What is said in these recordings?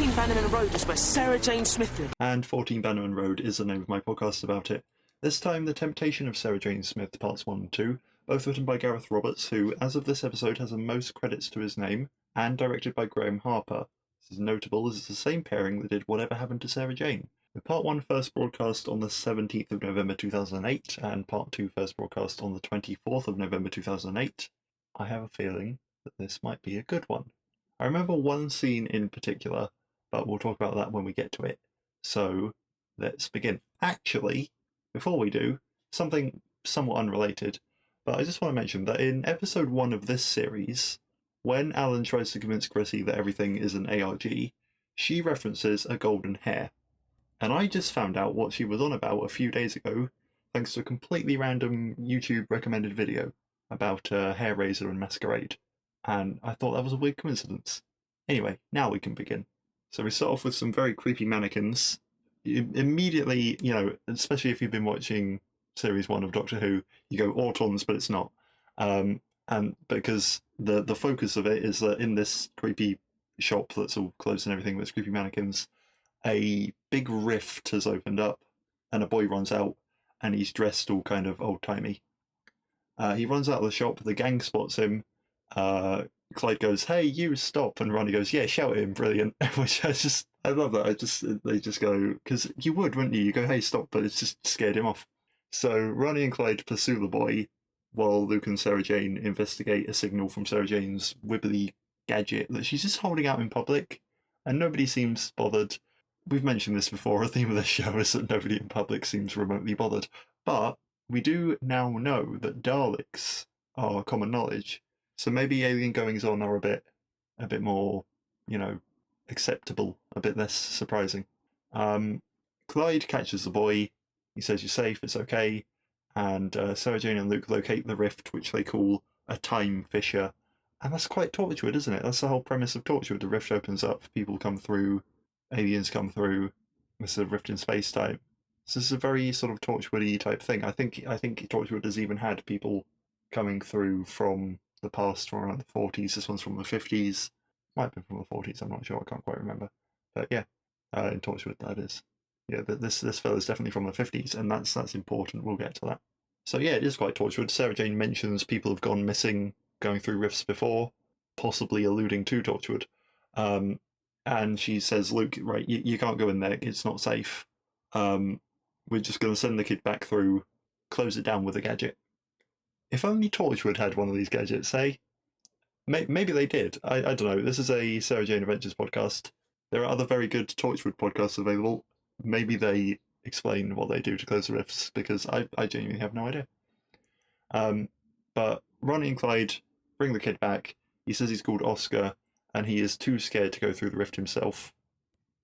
14 Bannerman Road is where Sarah Jane Smith lived. And 14 Bannerman Road is the name of my podcast about it. This time, The Temptation of Sarah Jane Smith, Parts 1 and 2, both written by Gareth Roberts, who, as of this episode, has the most credits to his name, and directed by Graham Harper. This is notable as it's the same pairing that did Whatever Happened to Sarah Jane, with Part 1 first broadcast on the 17th of November 2008, and Part 2 first broadcast on the 24th of November 2008. I have a feeling that this might be a good one. I remember one scene in particular, but we'll talk about that when we get to it. So, let's begin. Actually, before we do, something somewhat unrelated, but I just want to mention that in episode 1 of this series, when Alan tries to convince Chrissy that everything is an ARG, she references a golden hair. And I just found out what she was on about a few days ago, thanks to a completely random YouTube recommended video about hair razor and masquerade. And I thought that was a weird coincidence. Anyway, now we can begin. So we start off with some very creepy mannequins. Immediately, you know, especially if you've been watching Series 1 of Doctor Who, you go Autons, but it's not. And because the focus of it is that in this creepy shop that's all closed and everything, that's creepy mannequins, a big rift has opened up, and a boy runs out, and he's dressed all kind of old-timey. He runs out of the shop, the gang spots him, Clyde goes, "Hey, you stop," and Ronnie goes, "Yeah, shout at him," brilliant. Which I love that. They just go, because you would, wouldn't you? You go, "Hey, stop," but it's just scared him off. So Ronnie and Clyde pursue the boy, while Luke and Sarah Jane investigate a signal from Sarah Jane's wibbly gadget that she's just holding out in public, and nobody seems bothered. We've mentioned this before, a theme of this show is that nobody in public seems remotely bothered. But we do now know that Daleks are common knowledge. So maybe alien goings-on are a bit more, you know, acceptable, a bit less surprising. Clyde catches the boy. He says, "You're safe, it's okay." And Sarah Jane and Luke locate the rift, which they call a time fissure. And that's quite Torchwood, isn't it? That's the whole premise of Torchwood. The rift opens up, people come through, aliens come through. This is a rift in space-time. So this is a very sort of Torchwood-y type thing. I think Torchwood has even had people coming through from the past, from around the 40s. This one's from the 50s. Might have been from the 40s, I'm not sure, I can't quite remember. But yeah, in Torchwood, that is. Yeah, this fella's definitely from the 50s, and that's important, we'll get to that. So yeah, it is quite Torchwood. Sarah Jane mentions people have gone missing going through rifts before, possibly alluding to Torchwood. And she says, "Luke, right, you can't go in there, it's not safe. We're just going to send the kid back through, close it down with a gadget." If only Torchwood had one of these gadgets, eh? Maybe they did. I don't know. This is a Sarah Jane Adventures podcast. There are other very good Torchwood podcasts available. Maybe they explain what they do to close the rifts, because I genuinely have no idea. But Ronnie and Clyde bring the kid back. He says he's called Oscar, and he is too scared to go through the rift himself.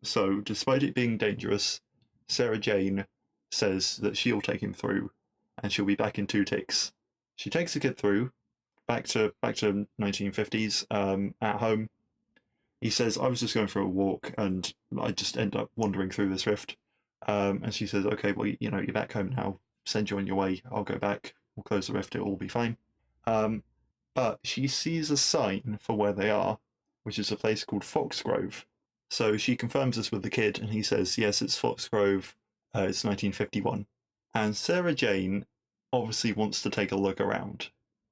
So, despite it being dangerous, Sarah Jane says that she'll take him through, and she'll be back in 2 ticks. She takes the kid through, back to 1950s, at home. He says, "I was just going for a walk, and I just end up wandering through this rift." And she says, "Okay, well, you know, you're back home now. Send you on your way. I'll go back. We'll close the rift. It'll all be fine." But she sees a sign for where they are, which is a place called Foxgrove. So she confirms this with the kid, and he says, "Yes, it's Foxgrove. It's 1951. And Sarah Jane obviously wants to take a look around.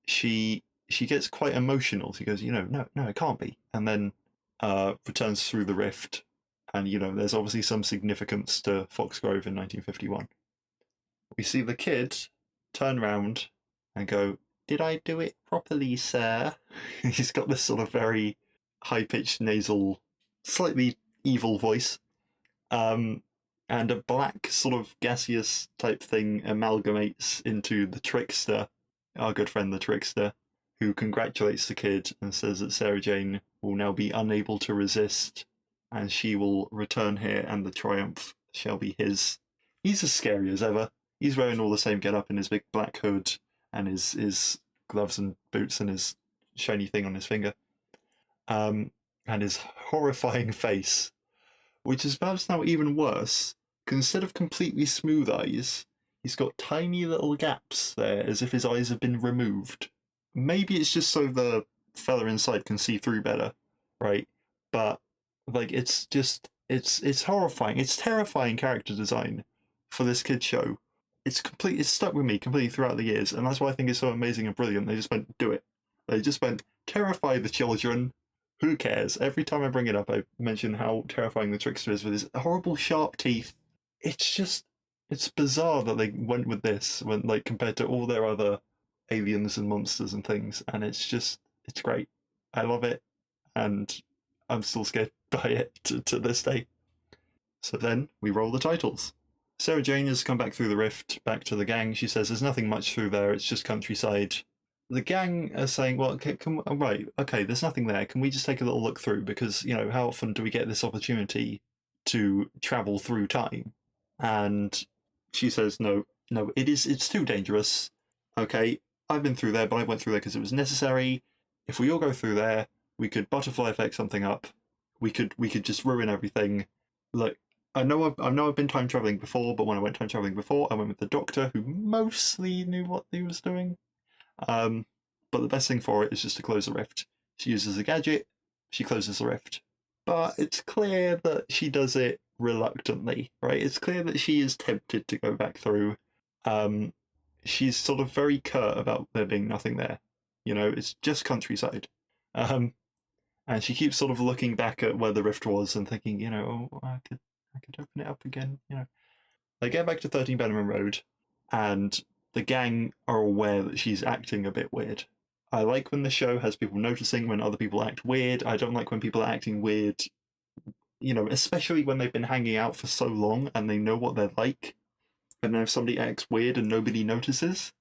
She gets quite emotional. She goes, no, it can't be. And then returns through the rift. And, there's obviously some significance to Foxgrove in 1951. We see the kid turn round and go, "Did I do it properly, sir?" He's got this sort of very high-pitched, nasal, slightly evil voice. And a black sort of gaseous type thing amalgamates into the trickster, our good friend the trickster, who congratulates the kid and says that Sarah Jane will now be unable to resist, and she will return here and the triumph shall be his. He's as scary as ever. He's wearing all the same get-up in his big black hood and his gloves and boots and his shiny thing on his finger. And his horrifying face, which is perhaps now even worse, because instead of completely smooth eyes, he's got tiny little gaps there, as if his eyes have been removed. Maybe it's just so the fella inside can see through better, right? But Like, it's horrifying. It's terrifying character design for this kid's show. It's stuck with me completely throughout the years, and that's why I think it's so amazing and brilliant. They just went, do it. They just went, terrify the children. Who cares? Every time I bring it up, I mention how terrifying the trickster is with his horrible sharp teeth. It's bizarre that they went with this when, like, compared to all their other aliens and monsters and things, and it's great. I love it, and I'm still scared by it to this day. So then we roll the titles. Sarah Jane has come back through the rift, back to the gang. She says there's nothing much through there, it's just countryside. The gang are saying, well, right, okay, there's nothing there. Can we just take a little look through? Because, how often do we get this opportunity to travel through time? And she says, no, it's too dangerous. Okay, I've been through there, but I went through there because it was necessary. If we all go through there, we could butterfly effect something up. We could just ruin everything. Look, I know I've been time traveling before, but when I went time traveling before, I went with the Doctor, who mostly knew what he was doing. But the best thing for it is just to close the rift. She uses a gadget, she closes the rift. But it's clear that she does it reluctantly, right? It's clear that she is tempted to go back through. She's sort of very curt about there being nothing there. It's just countryside. And she keeps sort of looking back at where the rift was and thinking, I could open it up again. They get back to 13 Bannerman Road, and the gang are aware that she's acting a bit weird. I like when the show has people noticing when other people act weird. I don't like when people are acting weird, especially when they've been hanging out for so long and they know what they're like. And then if somebody acts weird and nobody notices,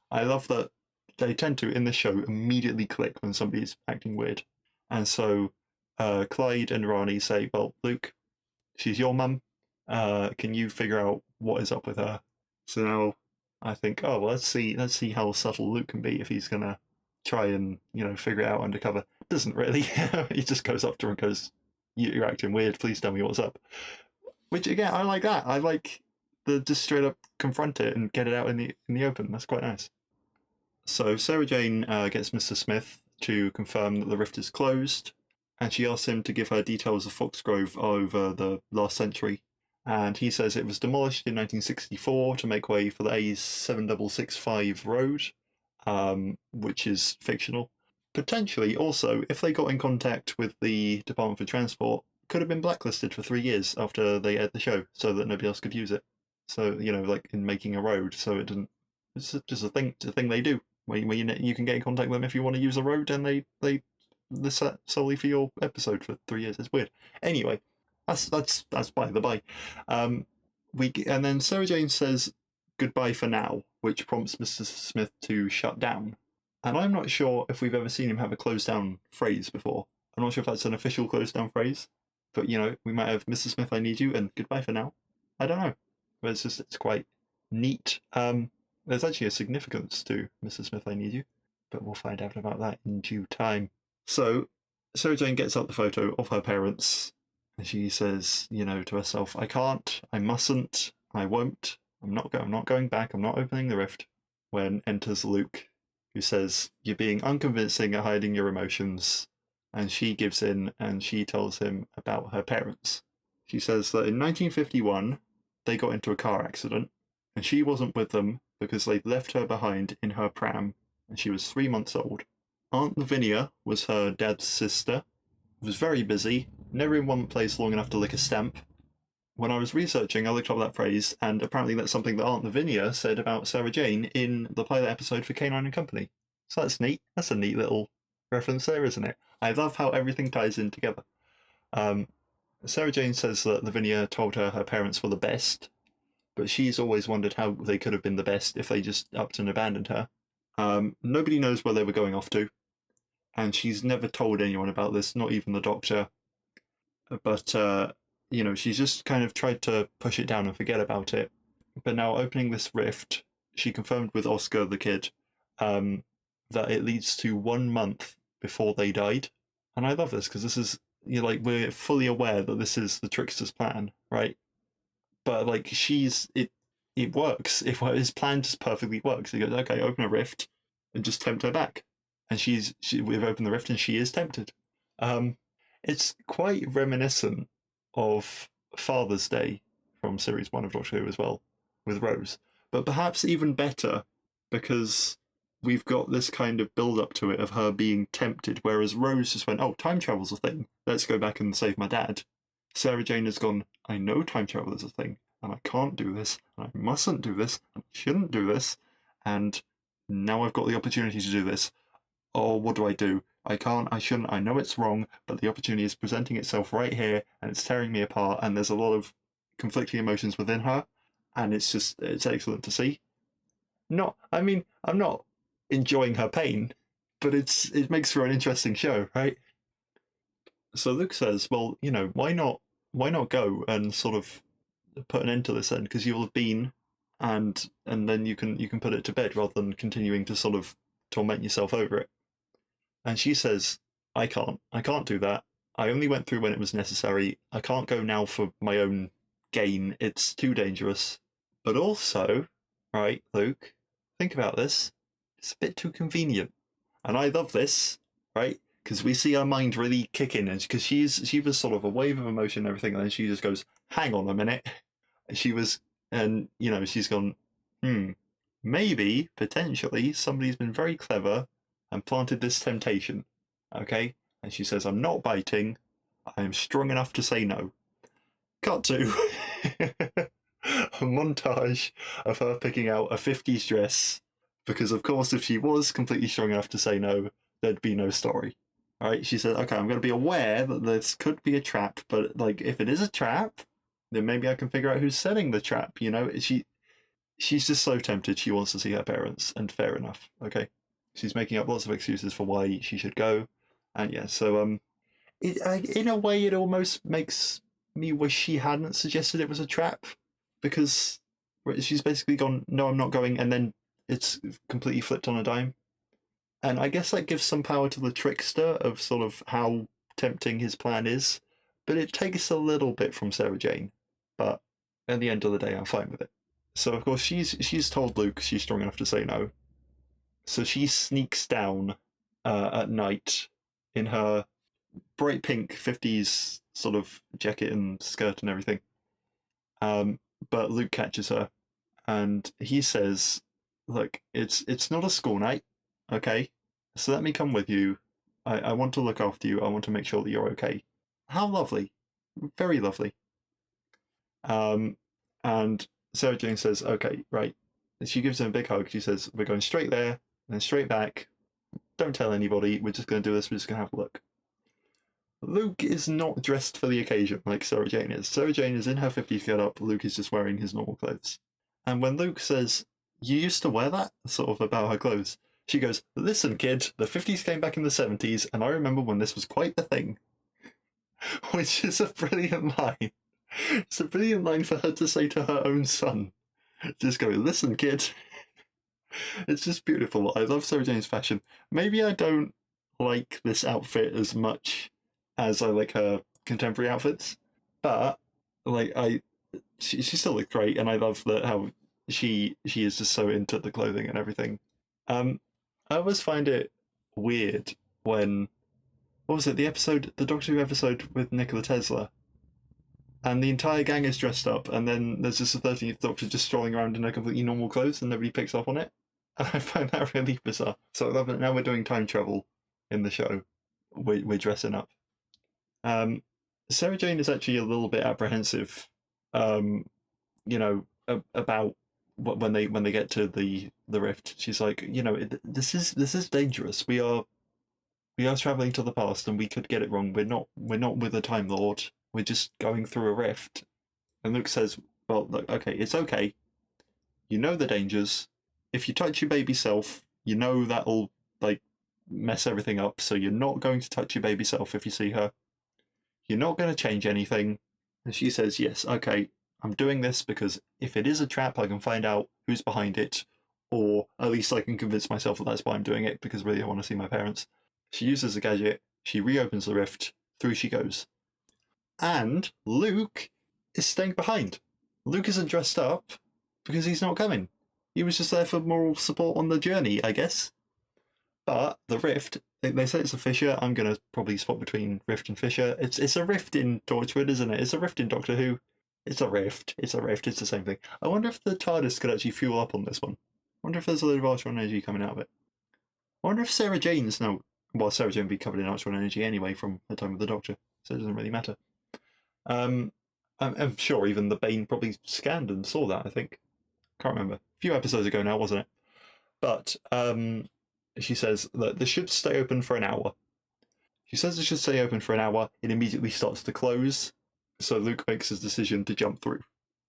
I love that they tend to, in the show, immediately click when somebody's acting weird. And so Clyde and Rani say, well, Luke, she's your mum. Can you figure out what is up with her? So now I think, oh, well, let's see how subtle Luke can be if he's gonna try and figure it out undercover. Doesn't really. He just goes up to her and goes, "You're acting weird. Please tell me what's up." Which again, I like that. I like the just straight up confront it and get it out in the open. That's quite nice. So Sarah Jane gets Mr. Smith to confirm that the rift is closed, and she asks him to give her details of Foxgrove over the last century. And he says it was demolished in 1964 to make way for the A7665 road, which is fictional. Potentially, also, if they got in contact with the Department for Transport, could have been blacklisted for 3 years after they aired the show, so that nobody else could use it. So like in making a road, so it didn't. It's just a thing they do. Where you can get in contact with them if you want to use a road, and they set solely for your episode for 3 years. It's weird. Anyway, that's by the by. And then Sarah Jane says goodbye for now, which prompts Mr. Smith to shut down. And I'm not sure if we've ever seen him have a close down phrase before. I'm not sure if that's an official close down phrase, but we might have Mr. Smith, I need you, and goodbye for now. I don't know, but it's quite neat. There's actually a significance to Mr. Smith, I need you, but we'll find out about that in due time. So Sarah Jane gets up the photo of her parents, and she says, to herself, I can't, I mustn't, I won't, I'm not going back, I'm not opening the rift. When enters Luke, who says, you're being unconvincing at hiding your emotions. And she gives in and she tells him about her parents. She says that in 1951, they got into a car accident, and she wasn't with them because they'd left her behind in her pram, and she was 3 months old. Aunt Lavinia was her dad's sister, was very busy, never in one place long enough to lick a stamp. When I was researching, I looked up that phrase, and apparently that's something that Aunt Lavinia said about Sarah Jane in the pilot episode for Canine and Company. So that's neat. That's a neat little reference there, isn't it? I love how everything ties in together. Sarah Jane says that Lavinia told her her parents were the best, but she's always wondered how they could have been the best if they just upped and abandoned her. Nobody knows where they were going off to, and she's never told anyone about this, not even the Doctor. But she's just kind of tried to push it down and forget about it. But now opening this rift, she confirmed with Oscar the kid that it leads to 1 month before they died. And I love this because this is, we're fully aware that this is the trickster's plan, right? But it works. His plan just perfectly works. He goes, okay, open a rift and just tempt her back. And we've opened the rift and she is tempted. It's quite reminiscent of Father's Day from Series 1 of Doctor Who as well, with Rose. But perhaps even better, because we've got this kind of build-up to it of her being tempted, whereas Rose just went, oh, time travel's a thing, let's go back and save my dad. Sarah Jane has gone, I know time travel is a thing, and I can't do this, and I mustn't do this, and I shouldn't do this, and now I've got the opportunity to do this. Oh, what do I do? I can't, I shouldn't, I know it's wrong, but the opportunity is presenting itself right here, and it's tearing me apart, and there's a lot of conflicting emotions within her, and it's excellent to see. I'm not enjoying her pain, but it makes for an interesting show, right? So Luke says, well, why not go and sort of put an end to this then, because you'll have been, and then you can put it to bed rather than continuing to sort of torment yourself over it. And she says, I can't do that. I only went through when it was necessary. I can't go now for my own gain. It's too dangerous. But also, right, Luke, think about this. It's a bit too convenient. And I love this, right? Because we see her mind really kick in, and because she was sort of a wave of emotion and everything, and then she just goes, hang on a minute. She's gone, maybe, potentially, somebody's been very clever and planted this temptation, okay? And she says, I'm not biting, I am strong enough to say no. Cut to a montage of her picking out a 50s dress, because of course if she was completely strong enough to say no, there'd be no story. Right? She said, okay, I'm going to be aware that this could be a trap, but like if it is a trap, then maybe I can figure out who's setting the trap, She's just so tempted she wants to see her parents, and fair enough, okay? She's making up lots of excuses for why she should go. And yeah, so in a way it almost makes me wish she hadn't suggested it was a trap, because she's basically gone, no, I'm not going, and then it's completely flipped on a dime. And I guess that gives some power to the trickster of sort of how tempting his plan is, but it takes a little bit from Sarah Jane. But at the end of the day, I'm fine with it. So of course she's told Luke she's strong enough to say no. So she sneaks down at night in her bright pink 50s sort of jacket and skirt and everything. But Luke catches her, and he says, look, it's not a school night, okay? So let me come with you. I want to look after you. I want to make sure that you're okay. How lovely. Very lovely. And Sarah Jane says, okay, right. And she gives him a big hug. She says, we're going straight there, and then straight back. Don't tell anybody. We're just going to do this. We're just going to have a look. Luke is not dressed for the occasion like Sarah Jane is. Sarah Jane is in her 50s get up. Luke is just wearing his normal clothes. And when Luke says, you used to wear that, sort of about her clothes, she goes, listen, kid, the 50s came back in the 70s, and I remember when this was quite the thing. Which is a brilliant line. It's a brilliant line for her to say to her own son. Just go, listen, kid. It's just beautiful. I love Sarah Jane's fashion. Maybe I don't like this outfit as much as I like her contemporary outfits, but she still looks great, and I love that how she is just so into the clothing and everything. I always find it weird when, what was it, the Doctor Who episode with Nikola Tesla, and the entire gang is dressed up, and then there's just a 13th Doctor just strolling around in her completely normal clothes, and nobody picks up on it. And I find that really bizarre. So I love that now we're doing time travel in the show. We're dressing up. Sarah Jane is actually a little bit apprehensive, about when they get to the rift. She's like, this is dangerous. We are traveling to the past, and we could get it wrong. We're not with a Time Lord. We're just going through a rift. And Luke says, well, look, okay, it's okay. You know the dangers. If you touch your baby self, you know that'll mess everything up. So you're not going to touch your baby self if you see her. You're not going to change anything. And she says, yes, okay, I'm doing this because if it is a trap, I can find out who's behind it, or at least I can convince myself that that's why I'm doing it, because really I want to see my parents. She uses the gadget, she reopens the rift, through she goes. And Luke is staying behind. Luke isn't dressed up because he's not coming. He was just there for moral support on the journey, I guess. But the rift They say it's a fissure. I'm going to probably swap between rift and fissure. It's a rift in Torchwood, isn't it? It's a rift in Doctor Who. It's a rift. It's a rift. It's the same thing. I wonder if the TARDIS could actually fuel up on this one. I wonder if there's a load of Archer energy coming out of it. I wonder if Sarah Jane's now. Well, Sarah Jane would be covered in Archer energy anyway from the time of the Doctor, so it doesn't really matter. I'm sure even the Bane probably scanned and saw that. I think. Can't remember. A few episodes ago now, wasn't it? But she says that this should stay open for an hour. She says it should stay open for an hour. It immediately starts to close. So Luke makes his decision to jump through.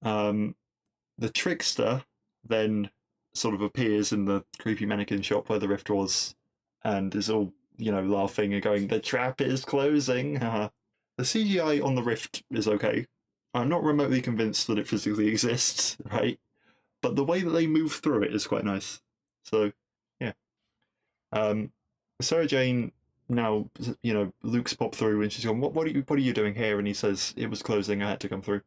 The trickster then sort of appears in the creepy mannequin shop where the rift was and is all, laughing and going, "The trap is closing." The CGI on the rift is okay. I'm not remotely convinced that it physically exists, right? But the way that they move through it is quite nice. So, yeah. Sarah Jane now, Luke's popped through and she's gone, what are you doing here? And he says, "It was closing, I had to come through."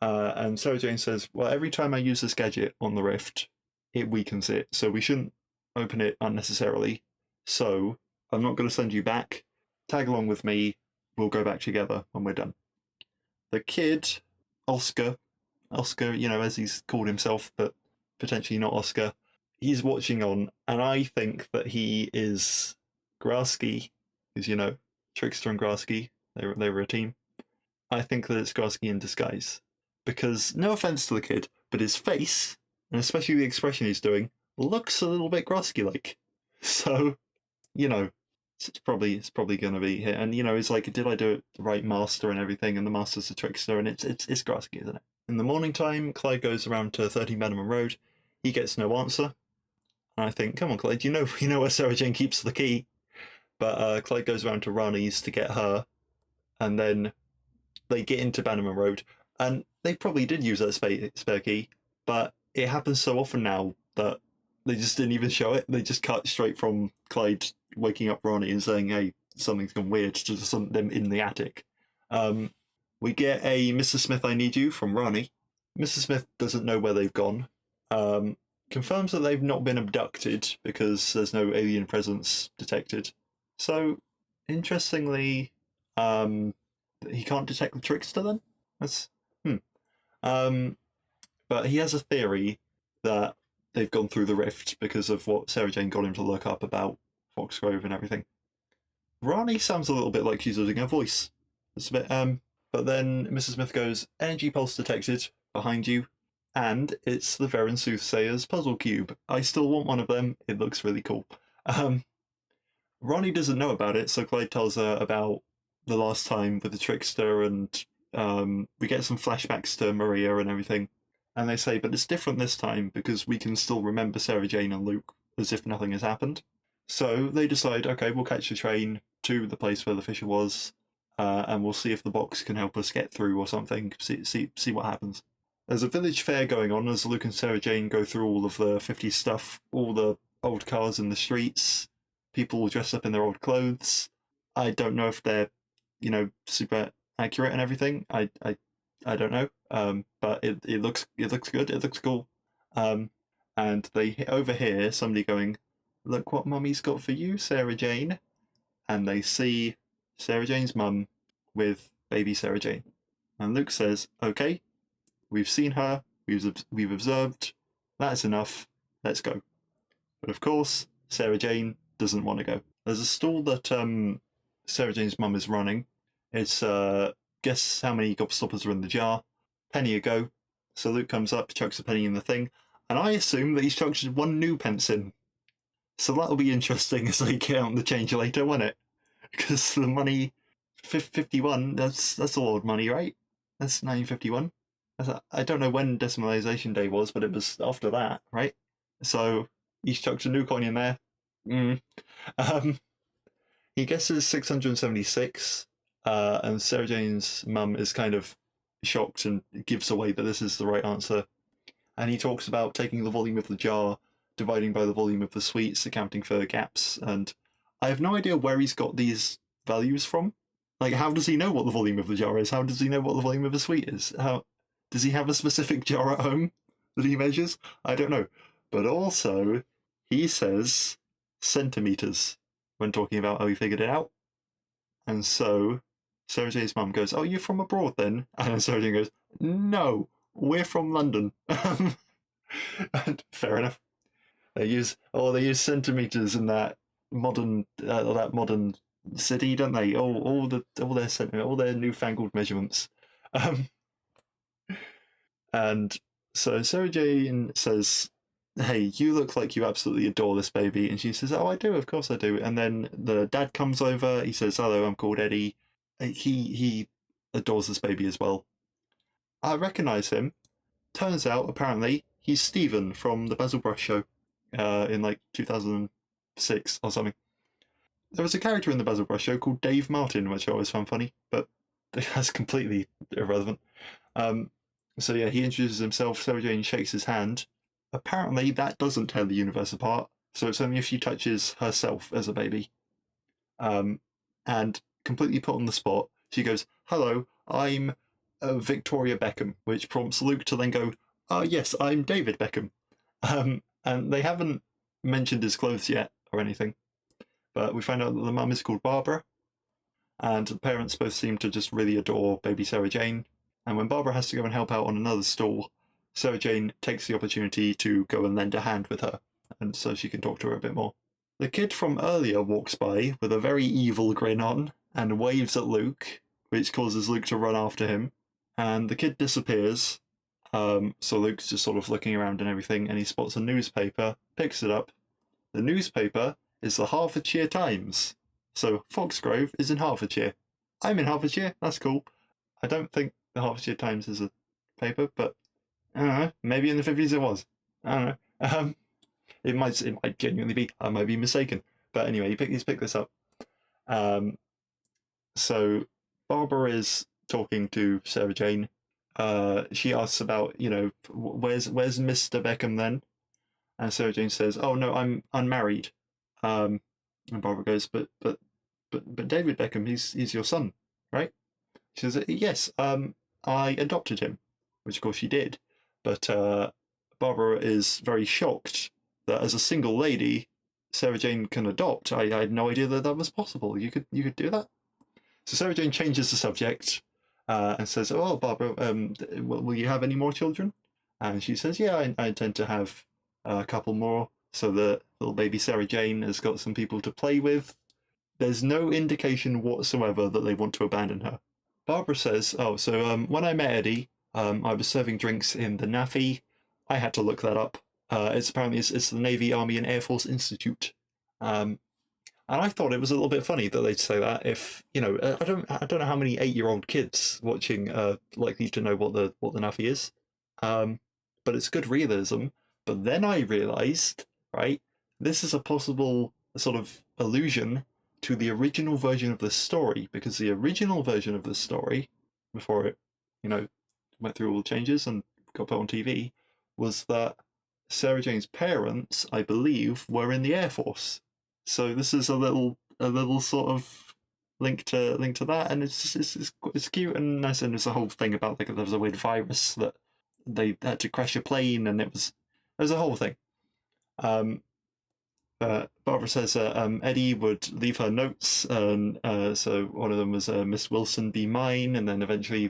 And Sarah Jane says, "Well, every time I use this gadget on the rift, it weakens it, so we shouldn't open it unnecessarily. So I'm not going to send you back. Tag along with me. We'll go back together when we're done." The kid, Oscar, as he's called himself, but potentially not Oscar, he's watching on, and I think that he is Grasky, because, Trickster and Grasky, they were a team. I think that it's Grasky in disguise. Because, no offense to the kid, but his face, and especially the expression he's doing, looks a little bit Grasky-like. So, it's probably going to be here. And, it's like, did I do it the right master and everything? And the master's a trickster, and it's Grasky, isn't it? In the morning time, Clyde goes around to 13 Bannerman Road. He gets no answer. And I think, come on, Clyde, you know where Sarah Jane keeps the key. But Clyde goes around to Rani's to get her. And then they get into Bannerman Road. And they probably did use that spare key. But it happens so often now that they just didn't even show it. They just cut straight from Clyde waking up Rani and saying, "Hey, something's gone weird," to them in the attic. We get a "Mr. Smith, I need you" from Rani. Mr. Smith doesn't know where they've gone. Confirms that they've not been abducted because there's no alien presence detected. So, interestingly, he can't detect the trickster then? That's but he has a theory that they've gone through the rift because of what Sarah Jane got him to look up about Foxgrove and everything. Rani sounds a little bit like she's losing her voice. It's a bit but then Mrs. Smith goes, "Energy pulse detected behind you," and it's the Veron Soothsayer's puzzle cube. I still want one of them. It looks really cool. Rani doesn't know about it, so Clyde tells her about the last time with the trickster, and we get some flashbacks to Maria and everything. And they say, but it's different this time because we can still remember Sarah Jane and Luke as if nothing has happened. So they decide, okay, we'll catch the train to the place where the fissure was, and we'll see if the box can help us get through or something. See what happens. There's a village fair going on as Luke and Sarah Jane go through all of the 50s stuff, all the old cars in the streets, people dressed up in their old clothes. I don't know if they're, super accurate and everything. I don't know. But it looks good. It looks cool. And they overhear somebody going, "Look what Mummy's got for you, Sarah Jane." And they see Sarah Jane's mum with baby Sarah Jane. And Luke says, "Okay, we've seen her. We've observed. That's enough. Let's go." But of course, Sarah Jane doesn't want to go. There's a stall that Sarah Jane's mum is running. It's guess how many gobstoppers are in the jar. Penny a go. So Luke comes up, chucks a penny in the thing, and I assume that he's chucked one new pence in. So that'll be interesting as they count the change later, won't it? Because the money, 51, that's a lot of money, right? That's 1951. I don't know when decimalization day was, but it was after that, right? So he's chucked a new coin in there. He guesses 676, and Sarah Jane's mum is kind of shocked and gives away that this is the right answer. And he talks about taking the volume of the jar, dividing by the volume of the sweets, accounting for gaps. And I have no idea where he's got these values from. Like, how does he know what the volume of the jar is? How does he know what the volume of a sweet is? How does he have a specific jar at home that he measures? I don't know. But also, he says centimeters. when talking about how he figured it out. And so Sarah Jane's mum goes, "Oh, you're from abroad then?" And then Sarah Jane goes, "No, we're from London." And fair enough. They use centimeters in that modern city, don't they? All their newfangled measurements. Um, and so Sarah Jane says, "Hey, you look like you absolutely adore this baby." And she says, "Oh, I do, of course I do." And then the dad comes over. He says, "Hello, I'm called Eddie." He adores this baby as well. I recognise him. Turns out, apparently, he's Stephen from the Basil Brush show in like 2006 or something. There was a character in the Basil Brush show called Dave Martin, which I always found funny, but that's completely irrelevant. So yeah, he introduces himself. Sarah Jane shakes his hand. Apparently, that doesn't tear the universe apart. So it's only if she touches herself as a baby. And completely put on the spot, she goes, "Hello, I'm Victoria Beckham," which prompts Luke to then go, "Oh yes, I'm David Beckham." And they haven't mentioned his clothes yet or anything, but we find out that the mum is called Barbara, and the parents both seem to just really adore baby Sarah Jane. And when Barbara has to go and help out on another stall, Sarah Jane takes the opportunity to go and lend a hand with her, and so she can talk to her a bit more. The kid from earlier walks by with a very evil grin on and waves at Luke, which causes Luke to run after him. And the kid disappears. So Luke's just sort of looking around and everything, and he spots a newspaper, picks it up. The newspaper is the Hertfordshire Times. So Foxgrove is in Hertfordshire. I'm in Hertfordshire, that's cool. I don't think the Hertfordshire Times is a paper, but I don't know. Maybe in the 50s it was. I don't know. It might genuinely be. I might be mistaken. But anyway, he's picked this up. So Barbara is talking to Sarah Jane. She asks about, where's Mr. Beckham then? And Sarah Jane says, "Oh no, I'm unmarried." And Barbara goes, "But David Beckham, he's your son, right?" She says, "Yes, I adopted him," which of course she did. But Barbara is very shocked that as a single lady, Sarah Jane can adopt. I had no idea that was possible. You could do that. So Sarah Jane changes the subject and says, "Oh, Barbara, will you have any more children?" And she says, "Yeah, I intend to have a couple more." So the little baby Sarah Jane has got some people to play with. There's no indication whatsoever that they want to abandon her. Barbara says, "Oh, so when I met Eddie, I was serving drinks in the NAFI. I had to look that up. It's the Navy, Army, and Air Force Institute." And I thought it was a little bit funny that they'd say that. If I don't know how many 8-year-old kids watching are likely to know what the NAFI is, but it's good realism. But then I realised, right, this is a possible sort of allusion to the original version of the story, because the original version of the story, before it, went through all the changes and got put on TV, was that Sarah Jane's parents, I believe, were in the Air Force. So this is a little sort of link to that, and it's cute and nice. And there's a whole thing about there was a weird virus that they had to crash a plane, and there was a whole thing. Barbara says Eddie would leave her notes, and so one of them was "Miss Wilson, be mine," and then eventually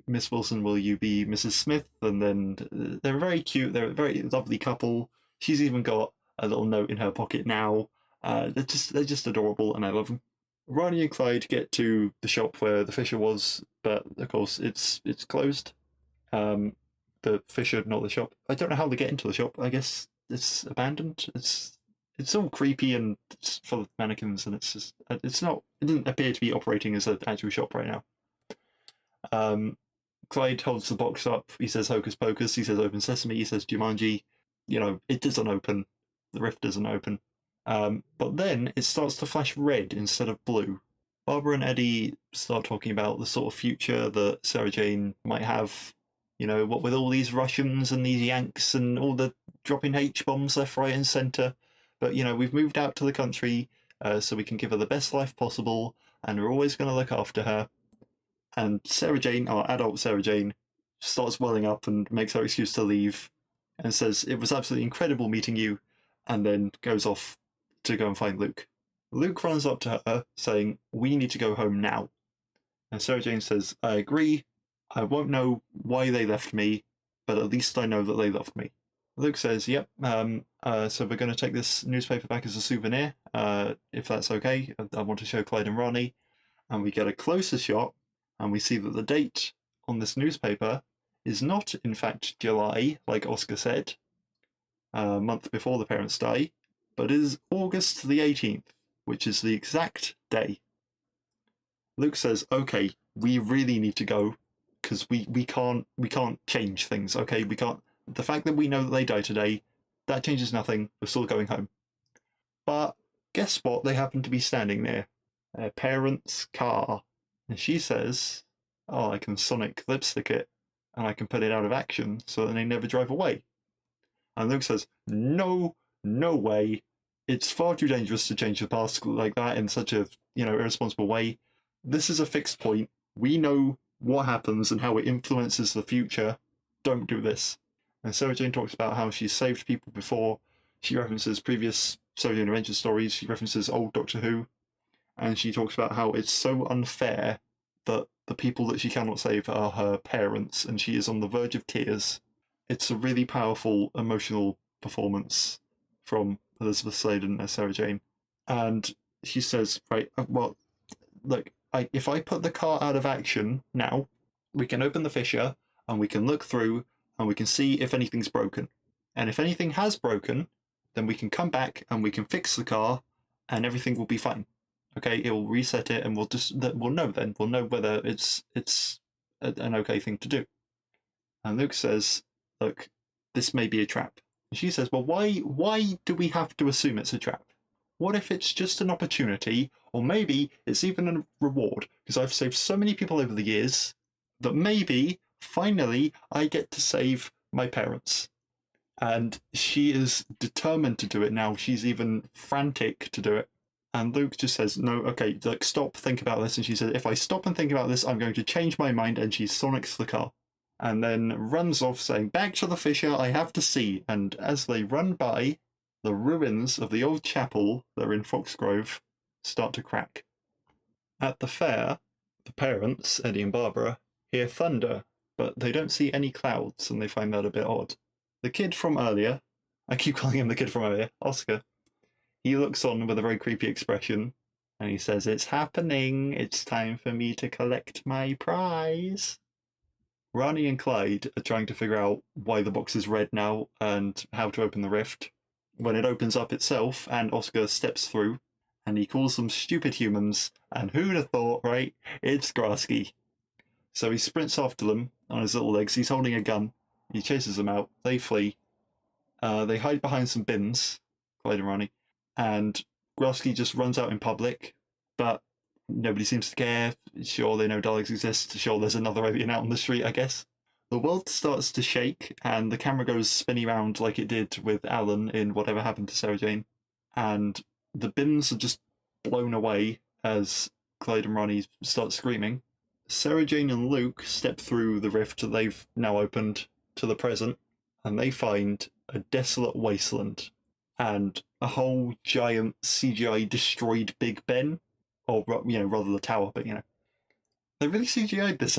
"Miss Wilson, will you be Mrs. Smith?" And then they're very cute. They're a very lovely couple. She's even got a little note in her pocket now. They're just adorable, and I love them. Ronnie and Clyde get to the shop where the Fisher was, but of course it's closed. The Fisher, not the shop. I don't know how they get into the shop. I guess it's abandoned. It's all creepy and it's full of mannequins, and it doesn't appear to be operating as an actual shop right now. Clyde holds the box up. He says "Hocus Pocus." He says "Open Sesame." He says "Jumanji." It doesn't open. The rift doesn't open. But then it starts to flash red instead of blue. Barbara and Eddie start talking about the sort of future that Sarah Jane might have. What with all these Russians and these Yanks and all the dropping H bombs left, right, and centre. But we've moved out to the country so we can give her the best life possible, and we're always going to look after her. And Sarah Jane, our adult Sarah Jane, starts welling up and makes her excuse to leave, and says, "It was absolutely incredible meeting you," and then goes off to go and find Luke. Luke runs up to her, saying, "We need to go home now." And Sarah Jane says, "I agree. I won't know why they left me, but at least I know that they loved me." Luke says, "Yep, so we're going to take this newspaper back as a souvenir, if that's okay. I want to show Clyde and Ronnie." And we get a closer shot, and we see that the date on this newspaper is not, in fact, July, like Oscar said, a month before the parents die, but is August the 18th, which is the exact day. Luke says, "Okay, we really need to go, because we can't change things, okay? We can't. The fact that we know that they die today, that changes nothing. We're still going home." But guess what? They happen to be standing near their parents' car. And she says, "Oh, I can sonic lipstick it, and I can put it out of action so that they never drive away." And Luke says, "No, no way. It's far too dangerous to change the past like that in such a, irresponsible way. This is a fixed point. We know what happens and how it influences the future. Don't do this." And Sarah Jane talks about how she's saved people before. She references previous Sarah Jane Adventure stories. She references old Doctor Who. And she talks about how it's so unfair that the people that she cannot save are her parents, and she is on the verge of tears. It's a really powerful, emotional performance from Elizabeth Sladen as Sarah Jane. And she says, "Right, well, look, if I put the car out of action now, we can open the fissure and we can look through and we can see if anything's broken. And if anything has broken, then we can come back and we can fix the car and everything will be fine. Okay, it will reset it and we'll know then. We'll know whether it's an okay thing to do." And Luke says, "Look, this may be a trap." And she says, "Well, why do we have to assume it's a trap? What if it's just an opportunity, or maybe it's even a reward? Because I've saved so many people over the years that maybe, finally, I get to save my parents." And she is determined to do it now. She's even frantic to do it. And Luke just says, "No, okay, like, stop, think about this." And she says, "If I stop and think about this, I'm going to change my mind." And she sonics the car. And then runs off saying, "Back to the fissure, I have to see." And as they run by, the ruins of the old chapel that are in Foxgrove start to crack. At the fair, the parents, Eddie and Barbara, hear thunder, but they don't see any clouds, and they find that a bit odd. The kid from earlier, I keep calling him the kid from earlier, Oscar, he looks on with a very creepy expression, and he says, "It's happening. It's time for me to collect my prize." Ronnie and Clyde are trying to figure out why the box is red now and how to open the rift, when it opens up itself and Oscar steps through, and he calls them stupid humans, and who'd have thought, right? It's Grasky. So he sprints after them on his little legs. He's holding a gun. He chases them out. They flee. They hide behind some bins, Clyde and Ronnie, and Grasky just runs out in public, but nobody seems to care. Sure, they know Daleks exist. Sure, there's another alien out on the street, I guess. The world starts to shake, and the camera goes spinning around like it did with Alan in Whatever Happened to Sarah Jane. And the bins are just blown away as Clyde and Ronnie start screaming. Sarah Jane and Luke step through the rift that they've now opened to the present, and they find a desolate wasteland and a whole giant CGI destroyed Big Ben, or rather the tower, but they really CGI'd this.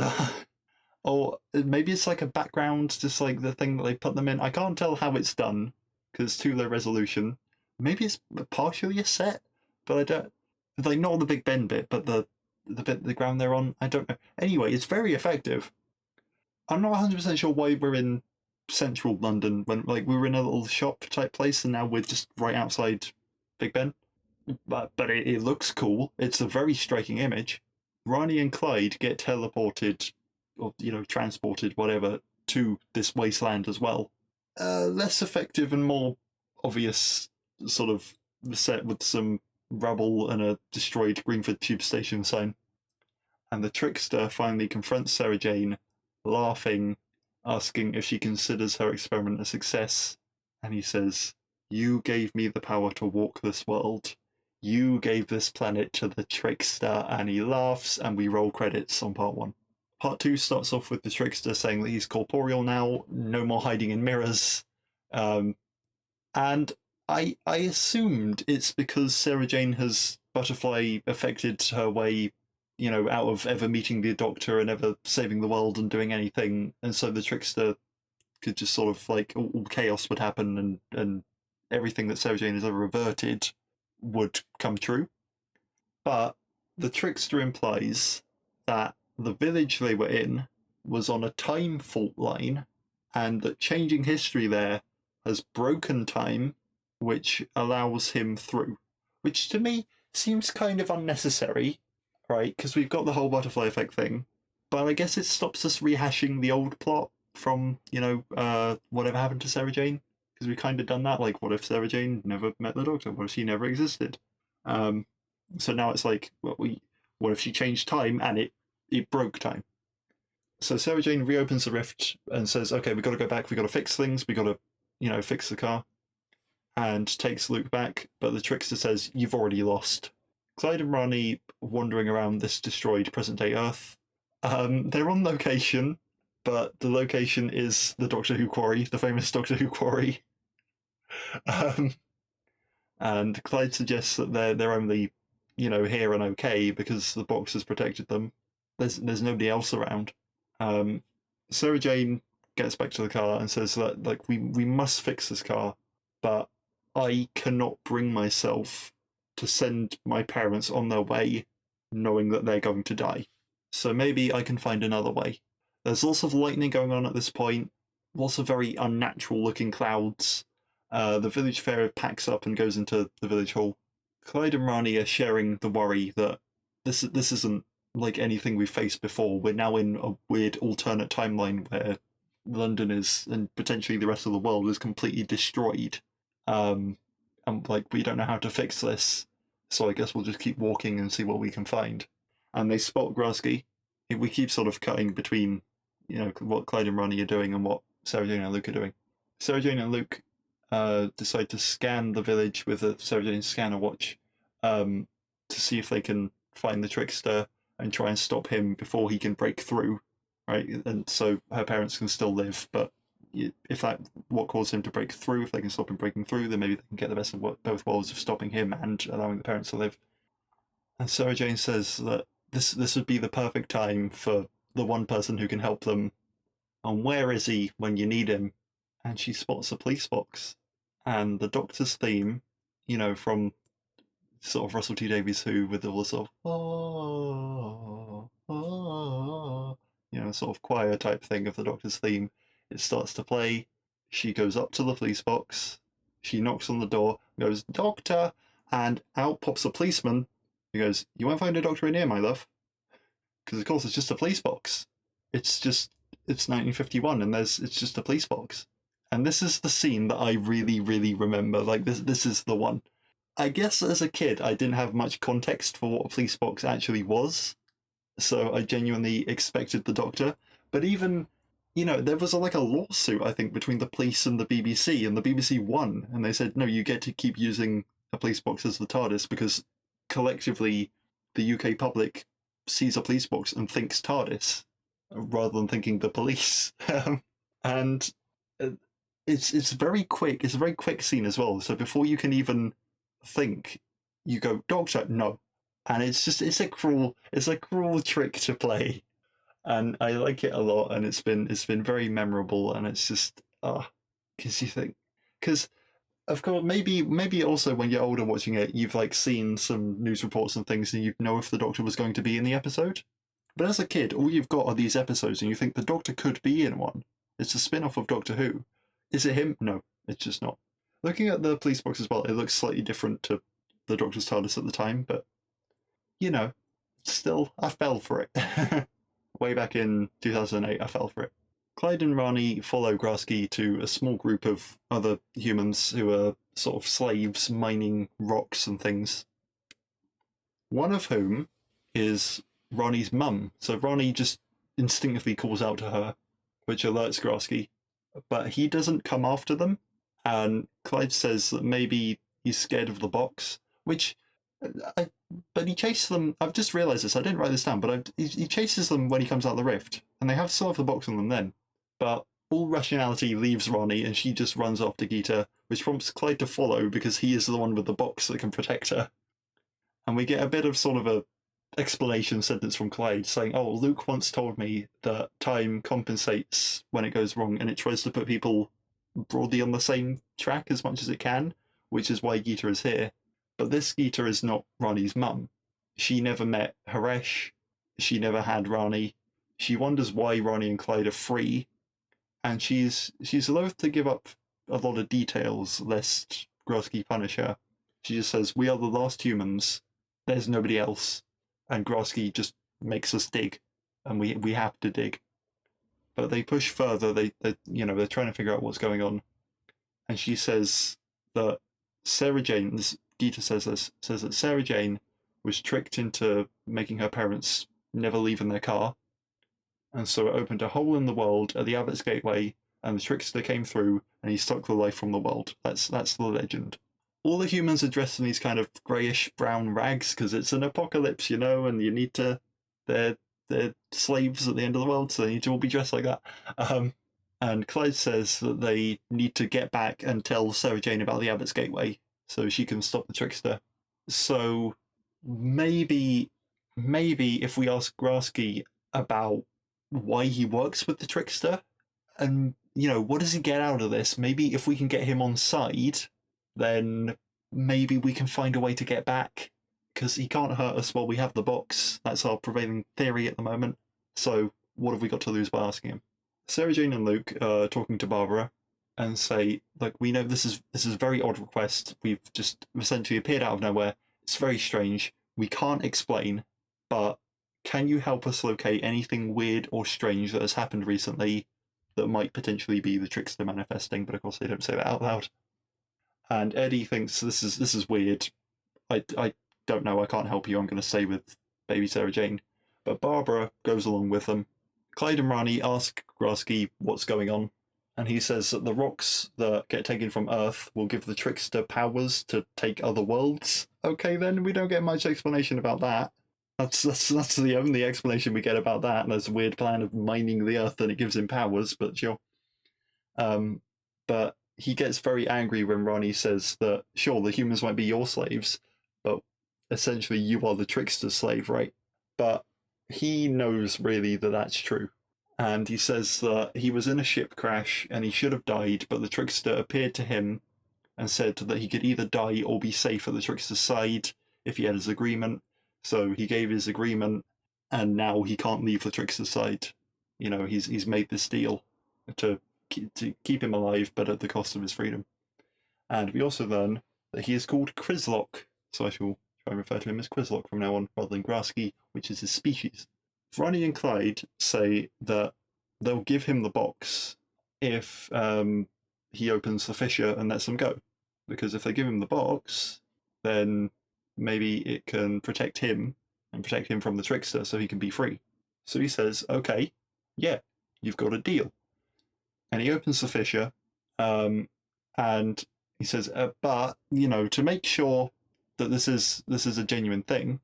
Or maybe it's like a background, just like the thing that they put them in. I can't tell how it's done because it's too low resolution. Maybe it's partially a set, but I don't. Like, not the Big Ben bit, but the bit, the ground they're on. I don't know. Anyway, it's very effective. I'm not 100% sure why we're in central London when, like, we were in a little shop type place, and now we're just right outside Big Ben. But it looks cool. It's a very striking image. Ronnie and Clyde get teleported, or transported, whatever, to this wasteland as well. Less effective and more obvious sort of set with some rubble and a destroyed Greenford Tube Station sign. And the trickster finally confronts Sarah Jane, laughing, asking if she considers her experiment a success. And he says, "You gave me the power to walk this world. You gave this planet to the trickster." And he laughs, and we roll credits on part 1. Part 2 starts off with the trickster saying that he's corporeal now, no more hiding in mirrors. And I assumed it's because Sarah Jane has butterfly affected her way, out of ever meeting the Doctor and ever saving the world and doing anything, and so the trickster could just sort of like all chaos would happen and everything that Sarah Jane has ever averted would come true. But the trickster implies that the village they were in was on a time fault line, and that changing history there has broken time, which allows him through. Which to me seems kind of unnecessary, right? Because we've got the whole butterfly effect thing, but I guess it stops us rehashing the old plot from, whatever happened to Sarah Jane. Because we've kind of done that. Like, what if Sarah Jane never met the Doctor? What if she never existed? So now it's like, what if she changed time and it broke time? So Sarah Jane reopens the rift and says, "Okay, we've got to go back. We've got to fix things. We've got to, fix the car," and takes Luke back. But the trickster says, "You've already lost." Clyde and Rani wandering around this destroyed present-day Earth. They're on location, but the location is the Doctor Who quarry, the famous Doctor Who quarry. And Clyde suggests that they're only, here and okay because the box has protected them. There's nobody else around. Sarah Jane gets back to the car and says that like we must fix this car, but I cannot bring myself to send my parents on their way knowing that they're going to die. So maybe I can find another way. There's lots of lightning going on at this point, lots of very unnatural looking clouds. The village fair packs up and goes into the village hall. Clyde and Rani are sharing the worry that this isn't like anything we've faced before. We're now in a weird alternate timeline where London is, and potentially the rest of the world, is completely destroyed. And like we don't know how to fix this, so I guess we'll just keep walking and see what we can find. And they spot Grasky. We keep sort of cutting between, what Clyde and Rani are doing and what Sarah Jane and Luke are doing. Sarah Jane and Luke decide to scan the village with a Sarah Jane scanner watch to see if they can find the trickster and try and stop him before he can break through, right? And so her parents can still live, but if that what caused him to break through, if they can stop him breaking through, then maybe they can get the best of both worlds of stopping him and allowing the parents to live. And Sarah Jane says that this would be the perfect time for the one person who can help them. And where is he when you need him? And she spots a police box. And the Doctor's theme, from sort of Russell T Davies Who, with all the sort of sort of choir type thing of the Doctor's theme. It starts to play. She goes up to the police box. She knocks on the door, goes, "Doctor!" And out pops a policeman. He goes, "You won't find a doctor in here, my love." Because of course it's just a police box. It's 1951 and it's just a police box. And this is the scene that I really, really remember. Like this is the one. I guess as a kid, I didn't have much context for what a police box actually was, so I genuinely expected the Doctor. But even, there was like a lawsuit, I think, between the police and the BBC, and the BBC won, and they said, no, you get to keep using a police box as the TARDIS because collectively the UK public sees a police box and thinks TARDIS rather than thinking the police. And it's very quick. It's a very quick scene as well. So before you can even think, you go, "Doctor, no," and it's a cruel trick to play, and I like it a lot, and it's been very memorable, and it's just because you think, because of course maybe also when you're older watching it, you've like seen some news reports and things, and you know if the Doctor was going to be in the episode, but as a kid, all you've got are these episodes, and you think the Doctor could be in one. It's a spin-off of Doctor Who. Is it him? No, it's just not. Looking at the police box as well, it looks slightly different to the Doctor's TARDIS at the time, but, still, I fell for it. Way back in 2008, I fell for it. Clyde and Rani follow Grasky to a small group of other humans who are sort of slaves mining rocks and things. One of whom is Rani's mum, so Rani just instinctively calls out to her, which alerts Grasky, but he doesn't come after them. And Clyde says that maybe he's scared of the box, but he chases them. I've just realised this. I didn't write this down, but he chases them when he comes out of the rift, and they still have the box on them then. But all rationality leaves Rani, and she just runs off to Geeta, which prompts Clyde to follow because he is the one with the box that can protect her. And we get a bit of sort of a explanation sentence from Clyde saying, "Oh, Luke once told me that time compensates when it goes wrong, and it tries to put people broadly on the same track as much as it can, which is why Geeta is here. But this Geeta is not Rani's mum. She never met Haresh. She never had Rani. She wonders why Rani and Clyde are free, and she's loath to give up a lot of details lest Grosky punish her. She just says, "We are the last humans. There's nobody else." And Grosky just makes us dig, and we have to dig. But they push further. They're trying to figure out what's going on, and she says that Geeta says that Sarah Jane was tricked into making her parents never leave in their car, and so it opened a hole in the world at the Abbott's Gateway, and the trickster came through, and he sucked the life from the world. That's the legend. All the humans are dressed in these kind of greyish brown rags because it's an apocalypse, and you need to. They're slaves at the end of the world, so they need to all be dressed like that. And Clyde says that they need to get back and tell Sarah Jane about the Abbott's Gateway so she can stop the trickster. So maybe if we ask Grasky about why he works with the trickster, and what does he get out of this? Maybe if we can get him on side, then maybe we can find a way to get back, because he can't hurt us while we have the box. That's our prevailing theory at the moment. So what have we got to lose by asking him? Sarah Jane and Luke are talking to Barbara and say, like, we know this is a very odd request. We've just essentially appeared out of nowhere. It's very strange. We can't explain, but can you help us locate anything weird or strange that has happened recently that might potentially be the trickster manifesting? But of course they don't say that out loud. And Eddie thinks this is weird. I don't know. I can't help you. I'm going to stay with baby Sarah Jane. But Barbara goes along with them. Clyde and Rani ask Grasky what's going on, and he says that the rocks that get taken from Earth will give the trickster powers to take other worlds. Okay, then, we don't get much explanation about that. That's the only explanation we get about that. And there's a weird plan of mining the Earth and it gives him powers, but sure. But he gets very angry when Rani says that, sure, the humans might be your slaves, but essentially you are the trickster's slave, right? But he knows really that that's true. And he says that he was in a ship crash and he should have died, but the trickster appeared to him and said that he could either die or be safe at the trickster's side if he had his agreement. So he gave his agreement, and now he can't leave the trickster's side. He's made this deal to keep him alive, but at the cost of his freedom. And we also learn that he is called Krizlok, so I shall try and refer to him as Krizlok from now on, rather than Grasky, which is his species. Ronnie and Clyde say that they'll give him the box if he opens the fissure and lets them go. Because if they give him the box, then maybe it can protect him and protect him from the trickster so he can be free. So he says, okay, yeah, you've got a deal. And he opens the fissure, and he says, but, to make sure that this is a genuine thing,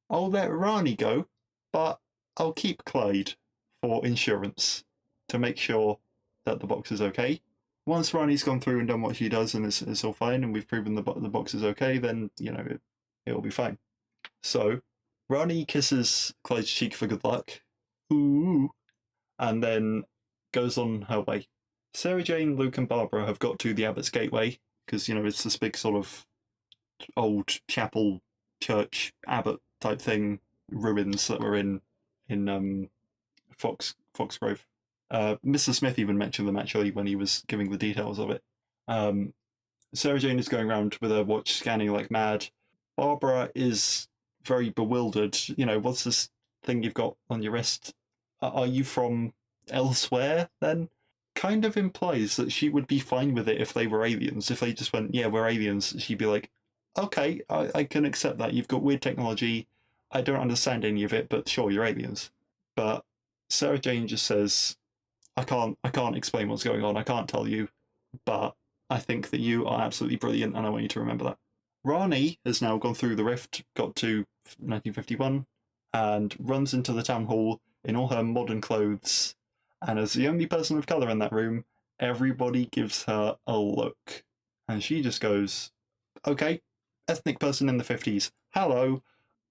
I'll let Rani go, but I'll keep Clyde for insurance to make sure that the box is okay. Once Rani's gone through and done what she does and it's all fine and we've proven the box is okay, then, it'll be fine. So, Rani kisses Clyde's cheek for good luck. Ooh. And then goes on her way. Sarah Jane, Luke and Barbara have got to the Abbott's Gateway because, it's this big sort of old chapel, church, abbot type thing, ruins that were in Foxgrove. Mr. Smith even mentioned them actually when he was giving the details of it. Sarah Jane is going around with her watch scanning like mad. Barbara is very bewildered. What's this thing you've got on your wrist? Are you from elsewhere then? Kind of implies that she would be fine with it if they were aliens. If they just went, yeah, we're aliens, she'd be like, okay, I can accept that. You've got weird technology. I don't understand any of it, but sure, you're aliens. But Sarah Jane just says, I can't explain what's going on. I can't tell you, but I think that you are absolutely brilliant, and I want you to remember that. Rani has now gone through the rift, got to 1951, and runs into the town hall in all her modern clothes. And as the only person of colour in that room, everybody gives her a look. And she just goes, okay, ethnic person in the 50s, hello,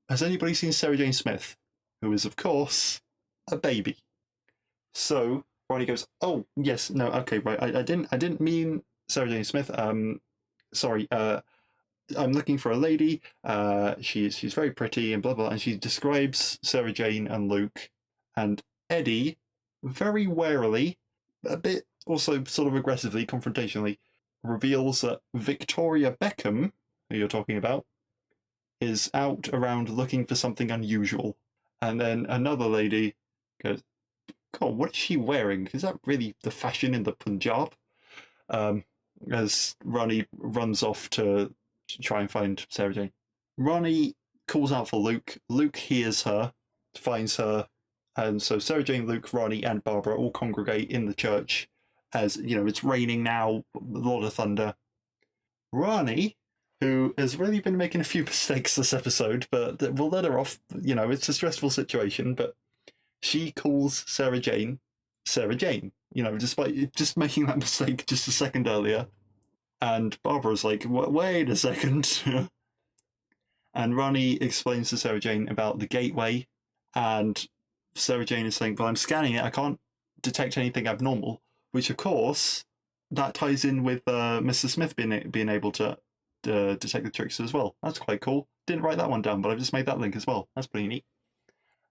has anybody seen Sarah Jane Smith? Who is, of course, a baby. So Ronnie goes, oh, yes, no, okay, right, I didn't mean Sarah Jane Smith. Sorry, I'm looking for a lady. She's very pretty and blah blah. And she describes Sarah Jane and Luke, and Eddie, very warily, a bit also sort of aggressively, confrontationally, reveals that Victoria Beckham, who you're talking about, is out around looking for something unusual. And then another lady goes, God, what is she wearing? Is that really the fashion in the Punjab? As Ronnie runs off to try and find Sarah Jane. Ronnie calls out for Luke. Luke hears her, finds her, and so Sarah Jane, Luke, Ronnie, and Barbara all congregate in the church as, it's raining now, a lot of thunder. Ronnie, who has really been making a few mistakes this episode, but we'll let her off. It's a stressful situation, but she calls Sarah Jane, despite just making that mistake just a second earlier. And Barbara's like, wait a second. And Ronnie explains to Sarah Jane about the gateway, and Sarah Jane is saying, but I'm scanning it, I can't detect anything abnormal, which of course, that ties in with Mr. Smith being able to detect the trickster as well. That's quite cool. Didn't write that one down, but I've just made that link as well. That's pretty neat.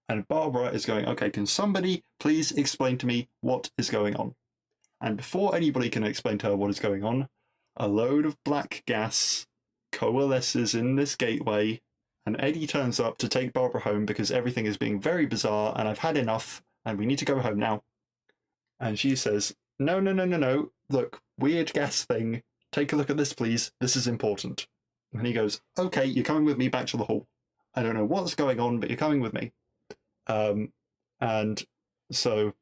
And Barbara is going, okay, can somebody please explain to me what is going on? And before anybody can explain to her what is going on, a load of black gas coalesces in this gateway, and Eddie turns up to take Barbara home because everything is being very bizarre and I've had enough and we need to go home now. And she says, no. Look, weird gas thing. Take a look at this, please. This is important. And he goes, okay, you're coming with me back to the hall. I don't know what's going on, but you're coming with me. And so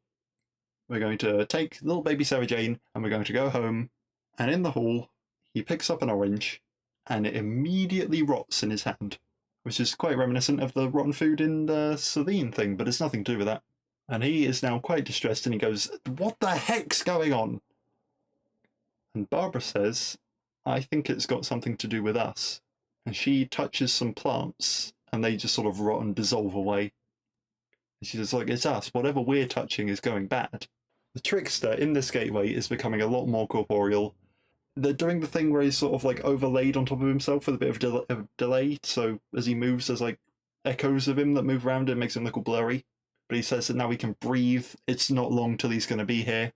we're going to take little baby Sarah Jane and we're going to go home. And in the hall, he picks up an orange and it immediately rots in his hand, which is quite reminiscent of the rotten food in the Celine thing, but it's nothing to do with that. And he is now quite distressed and he goes, what the heck's going on? And Barbara says, I think it's got something to do with us. And she touches some plants and they just sort of rot and dissolve away. And she says, look, it's us. Whatever we're touching is going bad. The trickster in this gateway is becoming a lot more corporeal. They're doing the thing where he's sort of like overlaid on top of himself with a bit of delay. So as he moves, there's like echoes of him that move around and makes him look all blurry. But he says that now he can breathe. It's not long till he's going to be here.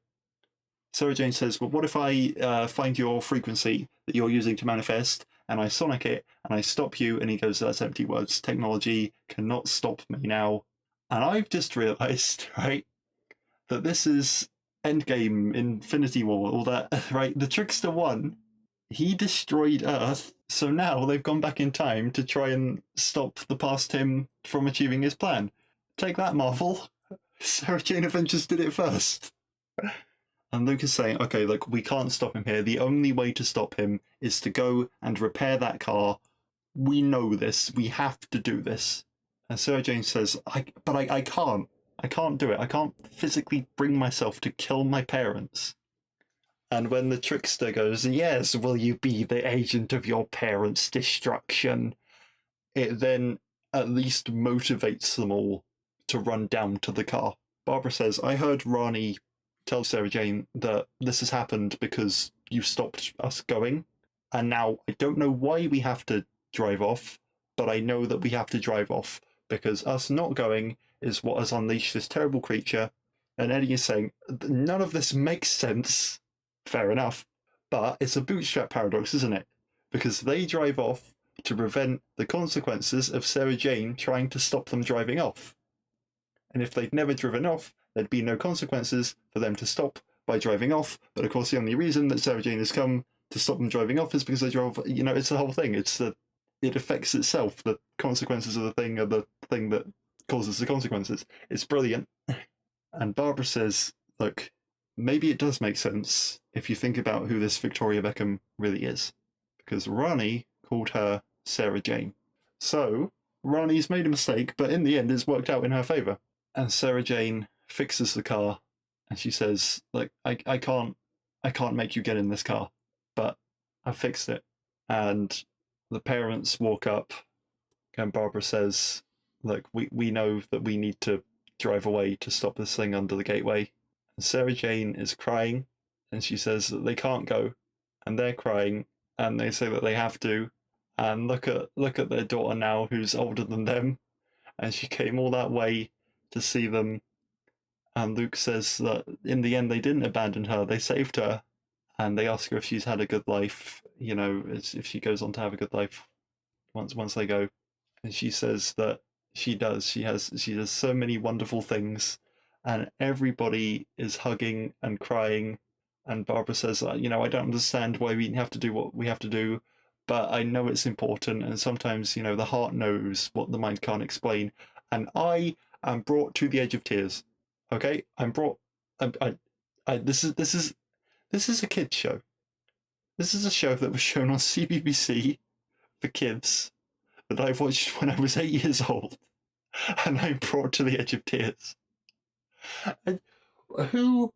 Sarah Jane says, well, what if I find your frequency that you're using to manifest and I sonic it and I stop you? And he goes, that's empty words. Technology cannot stop me now. And I've just realised, right, that this is Endgame, Infinity War, all that, right? The trickster won. He destroyed Earth. So now they've gone back in time to try and stop the past him from achieving his plan. Take that, Marvel. Sarah Jane Adventures did it first. And Luke is saying, okay, look, we can't stop him here. The only way to stop him is to go and repair that car. We know this. We have to do this. And Sarah Jane says, I can't. I can't do it. I can't physically bring myself to kill my parents. And when the trickster goes, yes, will you be the agent of your parents' destruction? It then at least motivates them all to run down to the car. Barbara says, I heard Ronnie tell Sarah Jane that this has happened because you stopped us going. And now I don't know why we have to drive off, but I know that we have to drive off because us not going is what has unleashed this terrible creature. And Eddie is saying, none of this makes sense. Fair enough. But it's a bootstrap paradox, isn't it? Because they drive off to prevent the consequences of Sarah Jane trying to stop them driving off. And if they'd never driven off, there'd be no consequences for them to stop by driving off. But of course, the only reason that Sarah Jane has come to stop them driving off is because they drove, it's the whole thing. It affects itself. The consequences of the thing are the thing that causes the consequences. It's brilliant. And Barbara says, look, maybe it does make sense if you think about who this Victoria Beckham really is. Because Ronnie called her Sarah Jane. So, Ronnie's made a mistake, but in the end it's worked out in her favour. And Sarah Jane fixes the car, and she says, like, I can't make you get in this car, but I fixed it. And the parents walk up, And Barbara says, look, we know that we need to drive away to stop this thing under the gateway. And Sarah Jane is crying, and she says that they can't go, and they're crying, and they say that they have to. And look at their daughter now, who's older than them, and she came all that way to see them. And Luke says that in the end they didn't abandon her, they saved her. And they ask her if she's had a good life, if she goes on to have a good life once they go. And she says that she does. She does so many wonderful things, and everybody is hugging and crying. And Barbara says, I don't understand why we have to do what we have to do, but I know it's important. And sometimes, the heart knows what the mind can't explain. And I am brought to the edge of tears. Okay, I'm brought. This is a kids show. This is a show that was shown on CBBC for kids that I watched when I was 8 years old, and I'm brought to the edge of tears. And who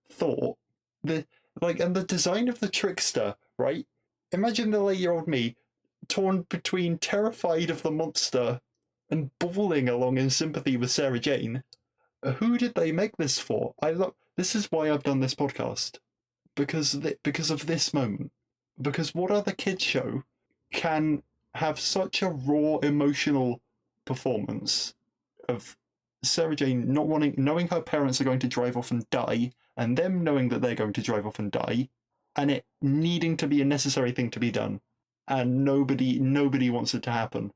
thought and the design of the trickster, right? Imagine the 8-year-old me torn between terrified of the monster and bawling along in sympathy with Sarah Jane. Who did they make this for? This is why I've done this podcast, because of this moment. Because what other kids show can have such a raw emotional performance of Sarah Jane knowing her parents are going to drive off and die, and them knowing that they're going to drive off and die, and it needing to be a necessary thing to be done, and nobody wants it to happen.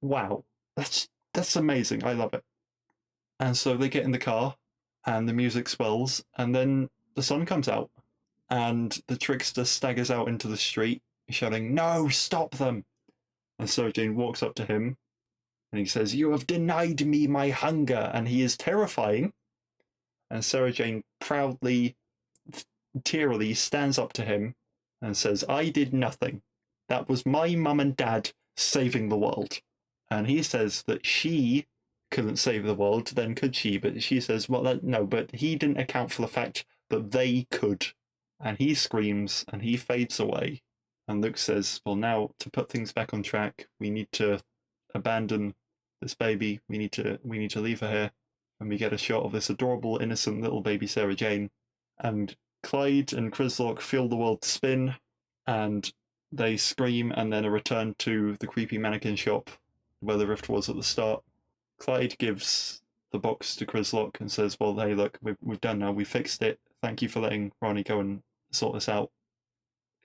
Wow, that's amazing. I love it. And so they get in the car, and the music swells, and then the sun comes out, and the trickster staggers out into the street, shouting, "No, stop them!" And Sarah Jane walks up to him, and he says, "You have denied me my hunger," and he is terrifying. And Sarah Jane proudly, tearily stands up to him and says, "I did nothing. That was my mum and dad saving the world." And he says that she couldn't save the world, then could she? But she says, no, but he didn't account for the fact that they could. And he screams and he fades away. And Luke says, well, now to put things back on track, we need to abandon this baby. We need to leave her here. And we get a shot of this adorable, innocent little baby Sarah Jane. And Clyde and Crislock feel the world spin, and they scream, and then a return to the creepy mannequin shop where the rift was at the start. Clyde gives the box to Crislock and says, well, hey, look, we've done now. We fixed it. Thank you for letting Ronnie go and sort this out.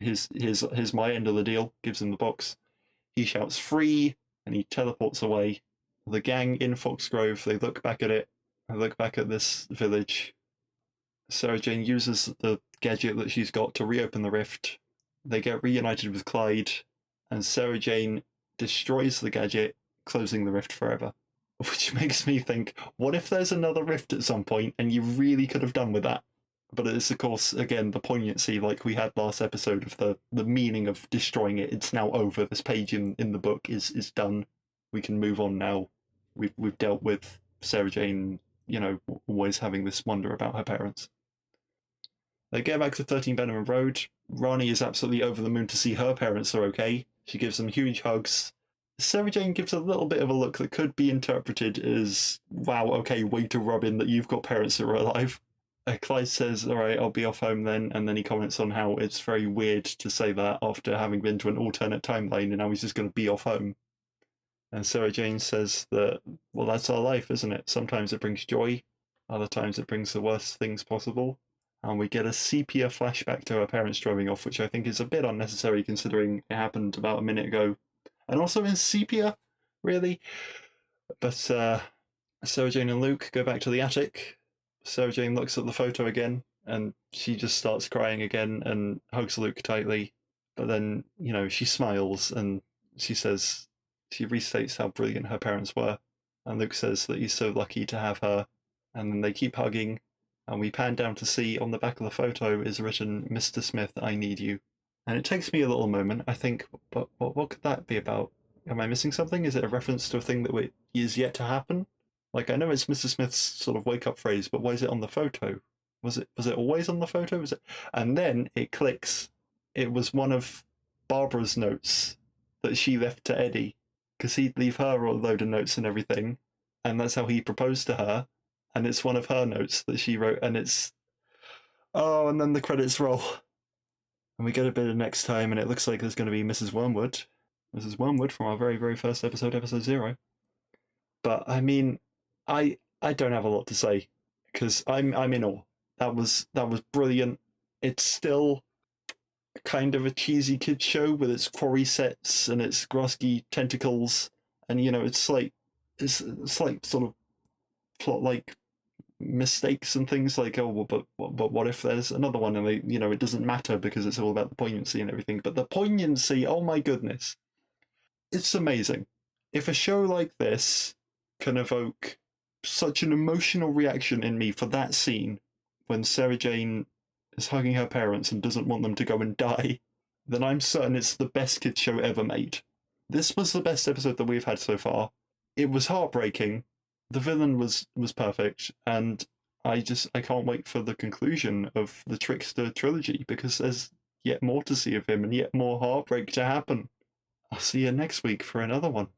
Here's my end of the deal. Gives him the box. He shouts free, and he teleports away. The gang in Foxgrove, they look back at it. They look back at this village. Sarah Jane uses the gadget that she's got to reopen the rift. They get reunited with Clyde, and Sarah Jane destroys the gadget, closing the rift forever. Which makes me think, what if there's another rift at some point and you really could have done with that? But it's, of course, again, the poignancy like we had last episode of the meaning of destroying it. It's now over. This page in the book is done. We can move on now. We've dealt with Sarah Jane, always having this wonder about her parents. They get back to 13 Bannerman Road. Rani is absolutely over the moon to see her parents are okay. She gives them huge hugs. Sarah Jane gives a little bit of a look that could be interpreted as, wow, okay, wait to Robin that you've got parents that are alive. Clyde says, all right, I'll be off home then, and then he comments on how it's very weird to say that after having been to an alternate timeline and now he's just going to be off home. And Sarah Jane says that, well, that's our life, isn't it? Sometimes it brings joy, other times it brings the worst things possible. And we get a sepia flashback to her parents driving off, which I think is a bit unnecessary considering it happened about a minute ago. And also in sepia, really. But Sarah Jane and Luke go back to the attic. Sarah Jane looks at the photo again, and she just starts crying again and hugs Luke tightly. But then, she smiles and she restates how brilliant her parents were. And Luke says that he's so lucky to have her. And then they keep hugging, and we pan down to see on the back of the photo is written, "Mr. Smith, I need you." And it takes me a little moment. I think, but what could that be about? Am I missing something? Is it a reference to a thing that is yet to happen? Like, I know it's Mr. Smith's sort of wake-up phrase, but why is it on the photo? Was it always on the photo? And then it clicks. It was one of Barbara's notes that she left to Eddie, because he'd leave her a load of notes and everything, and that's how he proposed to her. And it's one of her notes that she wrote, and it's and then the credits roll, and we get a bit of next time, and it looks like there's going to be Mrs. Wormwood from our very very first episode, episode 0. But I mean, I don't have a lot to say because I'm in awe. That was brilliant. It's still kind of a cheesy kids show with its quarry sets and its grosky tentacles, and it's like sort of plot like mistakes and things like, oh well, but what if there's another one, and it doesn't matter because it's all about the poignancy and everything. But the poignancy, oh my goodness, it's amazing. If a show like this can evoke such an emotional reaction in me for that scene when Sarah Jane is hugging her parents and doesn't want them to go and die, then I'm certain it's the best kids show ever made. This was the best episode that we've had so far. It was heartbreaking. The villain was perfect, and I can't wait for the conclusion of the Trickster trilogy, because there's yet more to see of him and yet more heartbreak to happen. I'll see you next week for another one.